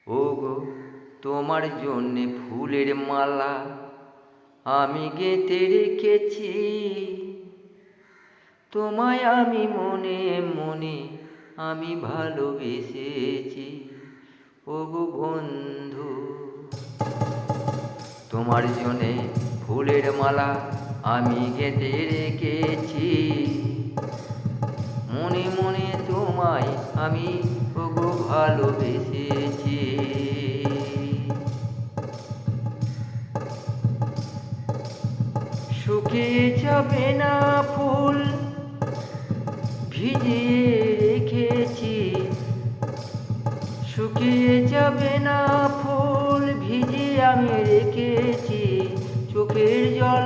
ওগো তোমার জন্যে ফুলের মালা আমি গেঁথে রেখেছি, তোমায় আমি মনে মনে আমি ভালোবেসেছি। ওগো বন্ধু তোমার জন্যে ফুলের মালা আমি গেঁথে রেখেছি, মনে মনে তোমায় আমি ওগো ভালোবেসেছি। শুকিয়ে যাবে না ফুল ভিজিয়ে রেখেছি, শুকিয়ে যাবে না ফুল ভিজিয়ে আমি রেখেছি, চোখের জল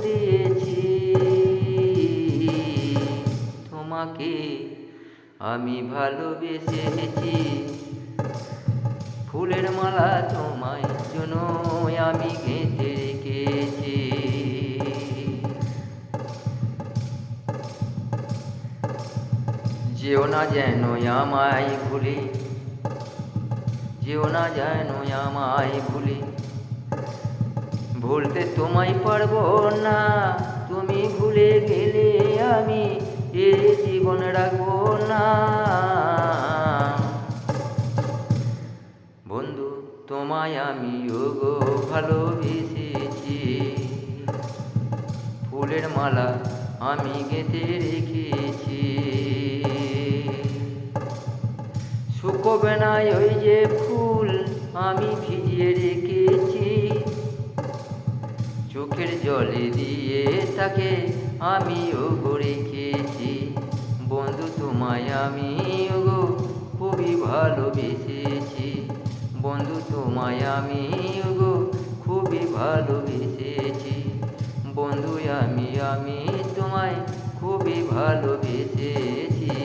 দিয়েছি। তোমাকে আমি ভালোবেসেছি, ফুলের মালা তোমায় জন্য আমি গেঁথে রেখেছি। যেও না যেন আমায় ভুলে, যেও না যেন আমায় ভুলে, ভুলতে তোমায় পারবো না, তুমি ভুলে গেলে আমি এ জীবন রাখবো না। বন্ধু তোমায় আমি ওগো ভালোবেসেছি, ফুলের মালা আমি গেঁথে রেখেছি। শুকোবে না ওই যে ফুল আমি ভিজিয়ে রেখেছি, চোখের জলে দিয়ে তাকে আমি ওগো রেখেছি। বন্ধু তোমায় আমি ওগো খুবই ভালোবেসেছি, বন্ধু তোমায় আমি ওগো খুবই ভালোবেসেছি, বন্ধু আমি তোমায় খুবই ভালোবেসেছি।